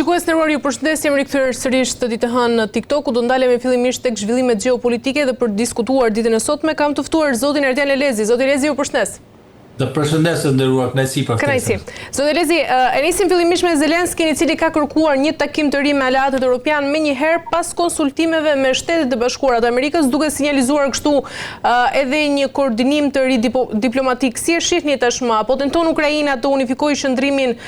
Shikues nderuar, ju përshëndesim, rikthyer sërish të ditë hënë në TikTok, ku do ndalemi fillimisht tek zhvillimet gjeopolitike dhe për diskutuar ditën e sotme kam të ftuar zotin Erdian Elezi. Zoti Elezi, ju përshëndes. Dhe përshëndes nderuar, kënaqësi për ftesën. Zoti Elezi, e nisim fillimisht me Zelenskin, i cili ka kërkuar një takim të ri me aleatët evropian menjëherë pas konsultimeve me Shtetet e Bashkuara të Amerikës, duke sinjalizuar kështu edhe një koordinim të ri diplomatik. Si e shihni tashmë, apo tenton Ukraina të unifikojë qendrimin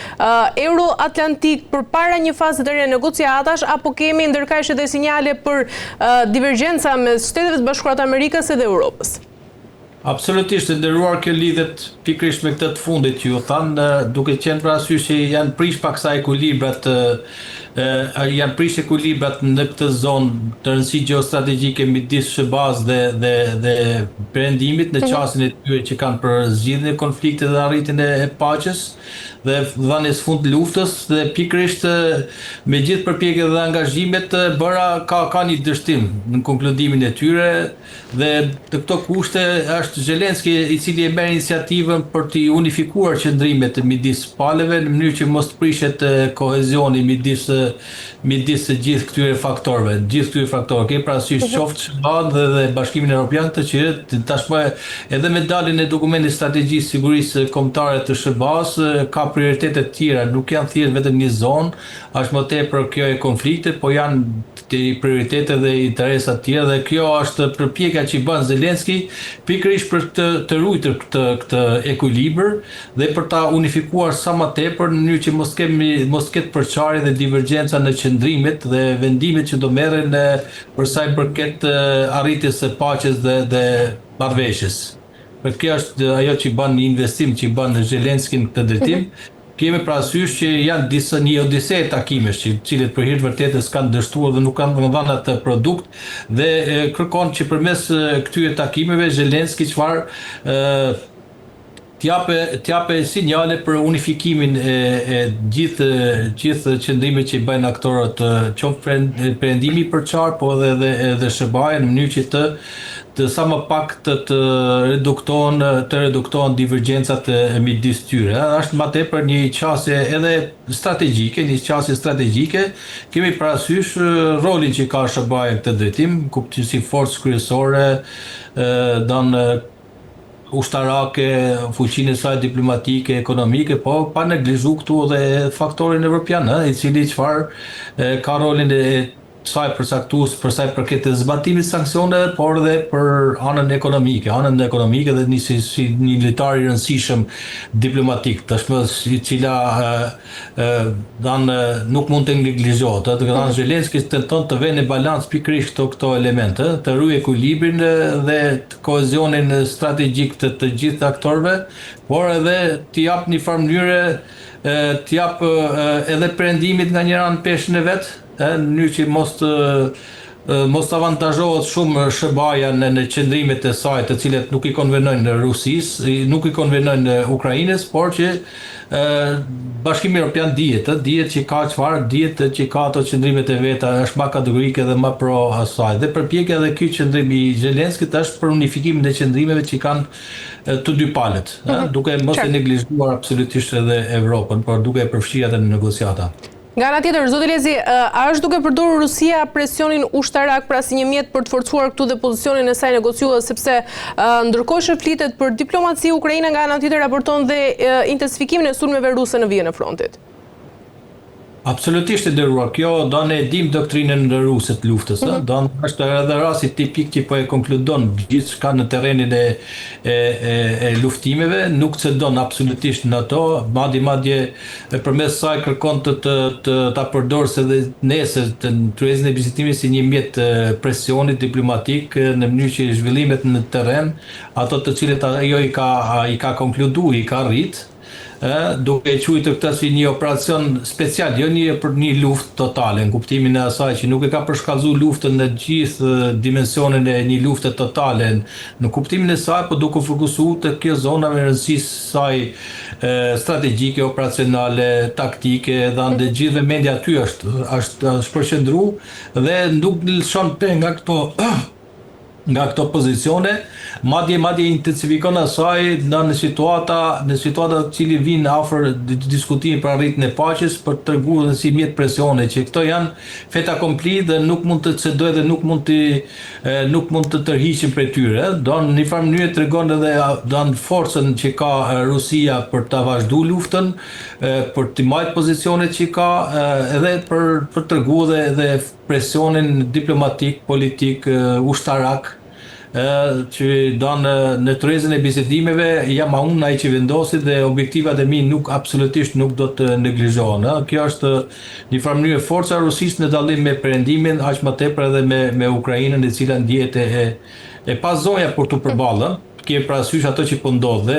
euro-atlantik përpara një faze të re negociatash, apo kemi ndërkaq edhe sinjale për divergjenca me Shtetet e Bashkuara të Amerikës edhe Europës? Absolutisht, nderuar, kjo lidhet pikërisht me këtë të fundit që ju thanë, duke qenë parasysh që janë prish paksa ekuilibrat, janë prish ekuilibrat në këtë zonë të rëndësi gjeostrategjike midis SBA-s dhe perëndimit në qasjen e tyre që kanë për zgjidhjen e konfliktit dhe arritjen e paqes dhe dhënies fund luftës, dhe pikërisht me gjithë përpjekjet dhe angazhimet bëra ka një dështim në konkludimin e tyre, dhe të këto kushte është Zelenski i cili e merr iniciativën për të unifikuar qëndrimet midis palëve në mënyrë që mos të prishet kohezioni midis gjithë këtyre faktorëve. Ke parasysh qoftë SBA-n dhe Bashkimin Evropian, të që tashmë edhe me daljen e dokumentit strategjisë sigurisë kombëtare të SBA-s ka prioritete të tjera, nuk janë thjesht vetëm një zonë, është më tepër kjo e konfliktit, po janë prioritete dhe interesa të tjera, dhe kjo është përpjekja që bën Zelenski pikërisht për të ruajtur këtë ekuilibër dhe për ta unifikuar sa më tepër në mënyrë që mos ketë përçarje dhe divergjenca në qëndrimet dhe vendimet që do merren për sa i përket arritjes së paqes dhe marrëveshjes. Për kjo është ajo që bën një investim që bën Zelenski në këtë drejtim. Kemi parasysh që janë një odise takimesh, cilët për hir të vërtetës kanë dështuar dhe nuk kanë dhënë atë produkt, dhe kërkon që përmes këtyre takimeve Zelenski çfarë t'jape sinjale për unifikimin e gjithë qëndrimet që bëjnë aktorët, qoftë perëndimi përçar, po edhe SBA-ja, në mënyrë që të sa më pak të reduktohen divergjencat midis tyre. Është më tepër një qasje edhe strategjike, kemi parasysh rolin që ka SBA-ja në këtë drejtim, si forcë kryesore, ushtarake, fuqinë e saj diplomatike, ekonomike, po pa neglizhu këtu edhe faktorin evropian, i cili çfarë ka rolin e saj përcaktues për sa i përket zbatimit sanksioneve, por edhe për anën ekonomike dhe një litar i rëndësishëm diplomatik, tashmë i cila nuk mund të neglizhohet. Zelenski tenton të vënë në balancë pikërisht këto elemente, të ruajë ekuilibrin dhe kohezionin strategjik të gjithë aktorëve, por edhe të jap një farë mënyre të jap edhe perëndimit nga njëra në peshën e vet, në mënyrë që mos avantazhohet shumë SBA-ja në qëndrimet e saj, të cilat nuk i konvenojnë Rusisë, nuk i konvenojnë Ukrainës, por që Bashkimi Evropian dihet që ka që ka ato qëndrimet e veta, është më kategorike dhe më pro asaj. Dhe përpjekja edhe ky qëndrim i Zelenskit është për unifikimin e qëndrimeve që kanë të dy palët, duke mos e neglizhuar absolutisht edhe Evropën, por duke e përfshirë atë në negociata. Nga ana tjetër, zoti Elezi, a është duke përdorur Rusia presionin ushtarak pra si një mjet për të forcuar këtu dhe pozicionin e saj negociues, sepse ndërkohë që flitet për diplomaci, Ukraina nga ana tjetër raporton dhe intensifikimin e sulmeve ruse në vijën e frontit? Absolutisht e nderuar, kjo do ne dim doktrinën ruse të luftës, është edhe rasti tipik që po e konkludon gjithçka në terrenin e luftimeve, nuk cedon absolutisht në ato, madje përmes saj kërkon ta përdorë edhe nesër të kryesën e vizitimit si një mjet presioni diplomatik në mënyrë që zhvillimet në terren, ato të cilët ajo i ka konkluduar, i ka arrit, duke e quajtur këtë si një operacion special, jo një luftë totale, në kuptimin e asaj që nuk e ka përshkallëzuar luftën në gjithë dimensionin e një lufte totale, në kuptimin e saj, po duke fokusuar te kjo zona me rëndësi saj strategjike, operacionale, taktike, dhe gjithë vëmendja aty është përqendruar dhe nuk lëshon penga këto nga këto pozicione, madje intensifikon asaj në situata cili vinë afër diskutimi për arritjen e paqes për të treguar si mjet presione që këto janë fait accompli dhe nuk mund të cedojë dhe nuk mund të tërhiqen prej tyre. Do në një farë mënyrë tregon edhe forcën që ka Rusia për ta vazhduar luftën, për të marrë pozicionet që ka edhe për treguar edhe presionin diplomatik, politik, ushtarak që në tërëzën e bisedimeve jam unë ai që vendosit dhe objektivat e mi absolutisht nuk do të neglizhohen. Kjo është një farë mënyrë forca e Rusisë në dallim me perëndimin, aq më tepër edhe me Ukrainën, e cila ndihet e pasojë për të përballë. Kemi parasysh ato që po ndodh dhe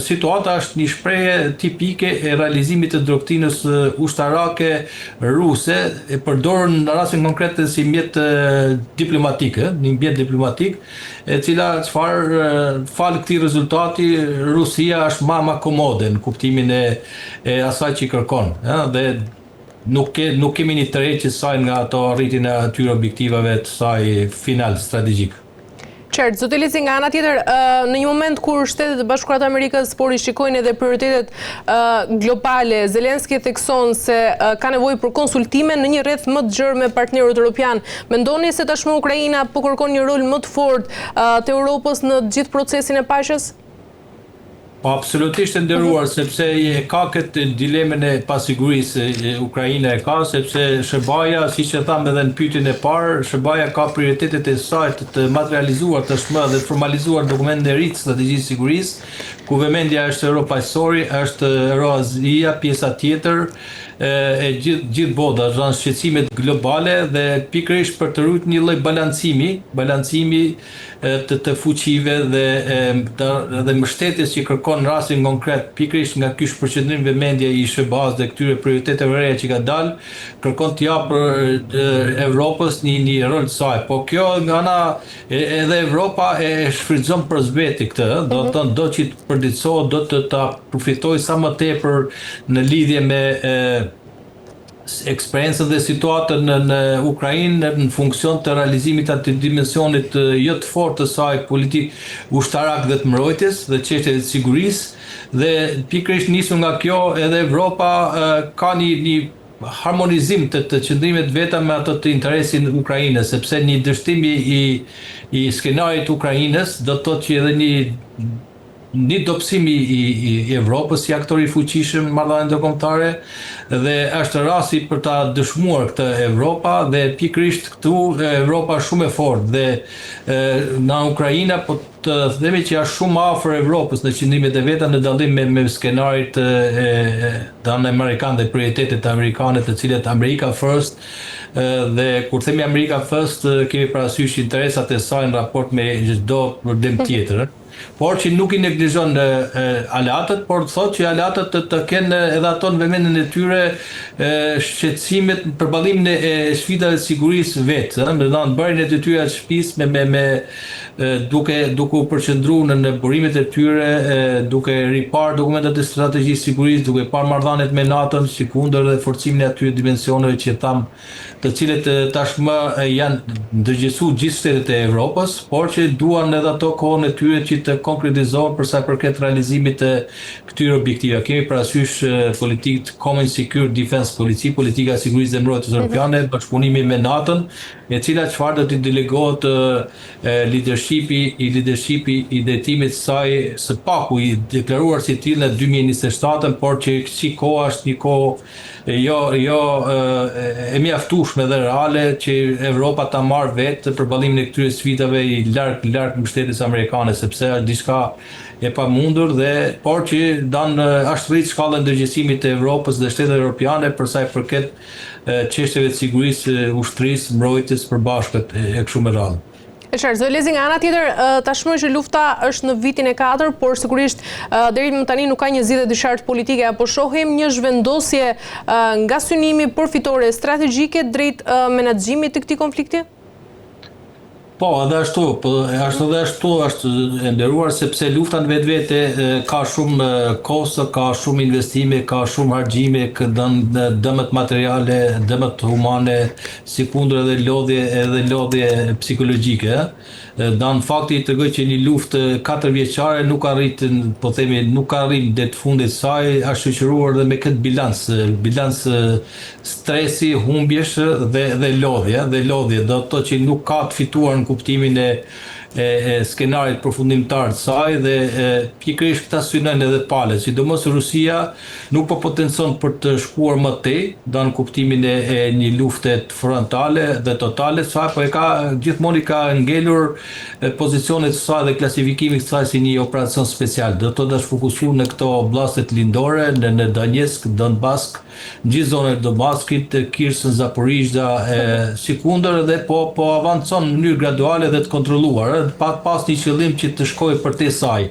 situata është një shprehje tipike e realizimit të doktrinës ushtarake ruse e përdorur në rastin konkret si mjet diplomatik, një mjet diplomatik e cila fal këtij rezultati Rusia është më komode në kuptimin e asaj që kërkon, dhe nuk kemi një tërheqje saj nga ato arritjen e atyre objektivave të saj final strategjik. Qartë, zoti Lezi, nga ana tjetër, në një moment kur Shtetet e Bashkuara të Amerikës po rishikojnë edhe prioritetet globale, Zelenski thekson se ka nevojë për konsultime në një rreth më të gjerë me partnerët evropian. Mendoni se tashmë Ukraina po kërkon një rol më të fortë të Europës në gjithë procesin e paqes? Po absolutisht e nderuar, sepse ka këtë dilemën e pasigurisë Ukraina e ka, sepse SBA, siç e tham edhe në pyetjen e parë, SBA ka prioritetet e saj të materializuar tashmë dhe të formalizuar dokumentin e ri të strategjisë sigurisë, ku vëmendja është Europaqësori, është Euroazia, pjesa tjetër e gjithë bota, janë shqetësimet globale dhe pikërisht për të rritur një lloj balancimi të fuqive dhe mbështetjes që kërkon në rastin konkret, pikërisht nga ky shpërqendrim vëmendje i SBA-s dhe këtyre prioriteteve reja që ka dalë, kërkon të japë Evropës një rol të saj. Po kjo nga ana edhe Evropa e shfrytëzon për zveti këtë, do të thonë do që të përditësohet, do të ta përfitojë sa më tepër në lidhje me eksperiencën dhe situatën në Ukrainë në funksion të realizimit atë dimensionit jo të fortë të saj politik ushtarak dhe të mbrojtjes dhe çështjeve të sigurisë dhe pikërisht nisur nga kjo edhe Evropa ka një harmonizim të qëndrimit veta me ato të interesin Ukrainës, sepse një dështim i skenarit Ukrainës do të thotë që edhe një dobësim i Evropës si aktor i fuqishëm në marrëdhënie ndërkombëtare dhe është rasti për ta dëshmuar këtë Evropa dhe pikërisht këtu Evropa shumë e fortë dhe nga Ukraina po të themi që është shumë afër Evropës në qëndrimet e veta në dallim me skenarit tanë amerikan dhe prioritetet amerikane të cilet America First dhe kur themi America First kemi parasysh interesat e saj në raport me çdo problem tjetër. Por që nuk i neglizhon aleatët, por thotë që aleatët të kenë edhe ato në vëmendjen e tyre shqetësimet në përballimimin e sfidave të sigurisë vetë, me bërjen e detyrat shtëpisë duke u përqendruar në burimet e tyre, duke ripar dokumentet e strategjisë sigurisë, duke parë marrëdhëniet me NATO-n, sikundër dhe forcimin e atyre dimensioneve që tham, të cilët tashmë janë ndërgjegjësuar gjithë shtetet e Evropës, por që duan edhe ato kohën e tyre që të konkretizohen për sa i përket realizimit të këtyre objektive. Kemi parasysh politikë Common Security Defense Policy, politika e sigurisë dhe mbrojtjes europiane, bashkëpunimi me NATO-n, e cila çfarë do të delegohet leadershipi i drejtimit saj së paku i deklaruar si tillë në 2027, por që si koha është një kohë jo e mjaftueshme dhe reale që Evropa ta marrë vetë për ballimin e këtyre sfidave i larg mbështetjes amerikane, sepse është diçka e pamundur dhe por që është rrit shkalla ndërgjegjësimit të Evropës dhe shtetet europiane për sa i përket çështjeve të sigurisë, ushtrisë, mbrojtjes përbashkët e kështu me radhë. E qartë, zoti Lezi, nga ana tjetër, tashmë që lufta është në vitin e 4, por sigurisht deri më tani nuk ka një zgjidhje dyshartë politike, apo shohim një zhvendosje nga synimi përfitore strategjike drejt menaxhimit të këtij konflikti? Po, edhe ashtu, është e nderuar sepse lufta në vetvete ka shumë kosto, ka shumë investime, ka shumë harxime, dëmet materiale, dëmet humane, sikundër edhe lodhje psikologjike. Dan fakti i tregoj që një luftë 4 vjeçare nuk arritën, po themi, nuk arrin deri të fundit saj, është shoqëruar dhe me këtë bilans stresi, humbjesh dhe lodhje, do të thotë që nuk ka të fituar në kuptimin e skenarit përfundimtar të saj dhe pikërisht këta synojnë edhe palët, sidomos Rusia nuk po potencon për të shkuar më tej, në kuptimin e një lufte frontale dhe totale, sa po gjithmonë i ka ngelur pozicionet të saj dhe klasifikimit të saj si një operacion special. Do të është fokusuar në këto oblastet lindore, në Donetsk, Donbass, në gjithë zonën e Donbassit, Kherson, Zaporizhzhia, sikundër dhe po avancon në mënyrë graduale dhe të kontrolluar, pas një qëllim që të shkojë përtej saj.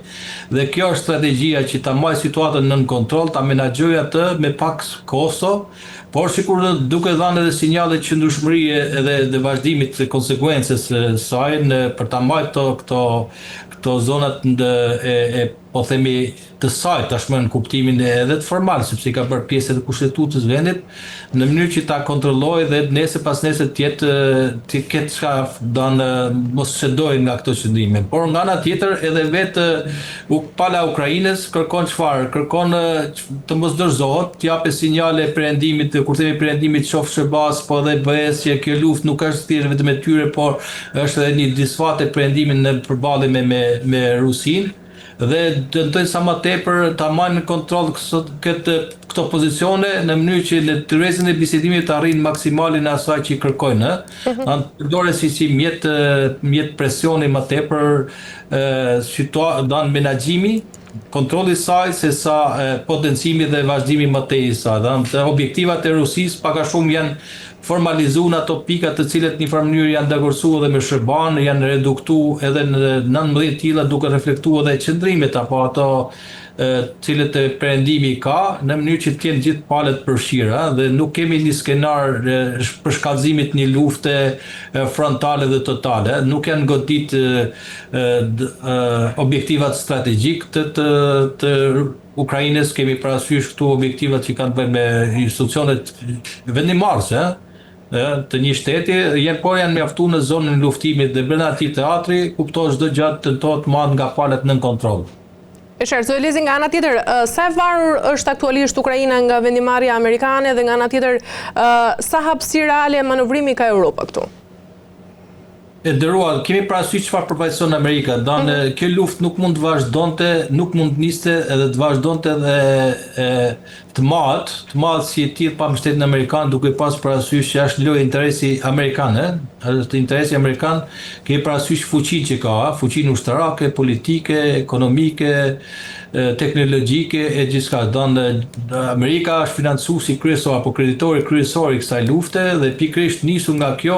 Dhe kjo është strategjia që ta marrë situatën nën kontroll, ta menaxhojë atë me pak kosto, por sikur duke dhënë edhe sinjale qëndrueshmërie edhe vazhdimit të konsekuencës saj për ta marrë këto zonat po themi të saj tashmë në kuptimin edhe të formal, sepse ka bërë pjesë të kushtetutës vendit, në mënyrë që ta kontrollojë dhe nesër pas nesër të ketë çka mos shëndojë nga këto qëndrime. Por nga ana tjetër edhe vetë pala Ukrainës kërkon çfarë? Kërkon të mos dorëzohet, të japë sinjale perëndimit, kur themi perëndimit qoftë Shërbas, po edhe BE-s që kjo luftë nuk është thjesht vetëm e tyre, por është edhe një disfate perëndimin në përballje me Rusinë. Dhe tentojnë sa më tepër ta marrin në kontroll këto pozicione në mënyrë që në tërheqjen e bisedimit të arrijnë maksimalin e asaj që kërkojnë, përdore si mjet presioni më tepër dan menaxhimi, kontrolli i saj se sa potencimi dhe vazhdimi më tej i saj. Dhe objektivat e Rusisë pak a shumë janë formalizuar ato pikat të cilet në një farë mënyrë janë dagorsuar edhe me Shërban, janë reduktuar edhe në 19 tilla duke reflektuar edhe qëndrimet apo ato cilët perëndimi ka, në mënyrë që të kenë gjithë palët përfshira dhe nuk kemi një skenar për shkallëzimit një lufte frontale dhe totale, nuk janë godit objektivat strategjik të Ukrainës, kemi parasysh këtu objektivat që kanë bërë me institucionet vendimarrëse të një shteti, por janë mjaftuar në zonën e luftimit dhe brenda atij teatri, kuptohet çdo gjë tentohet marrë nga palët nën kontroll. Zoti Lezi, nga ana tjetër, sa e varur është aktualisht Ukraina nga vendimarrja amerikane dhe nga ana tjetër, sa hapësirë reale e manovrimi ka Europa këtu? E nderuar, kemi parasysh çfarë përfaqëson Amerika. Kjo luftë nuk mund të vazhdonte, nuk mund të niste edhe të vazhdonte edhe të mahet si e tillë pa mbështetjen amerikane, duke pas parasysh që është lojë interesi amerikan, është interesi amerikan, kemi parasysh fuqinë që ka, fuqinë ushtarake, politike, ekonomike, teknologjike e gjithçka. Amerika është financuesi kryesor apo kreditori kryesor i kësaj lufte dhe pikërisht nisur nga kjo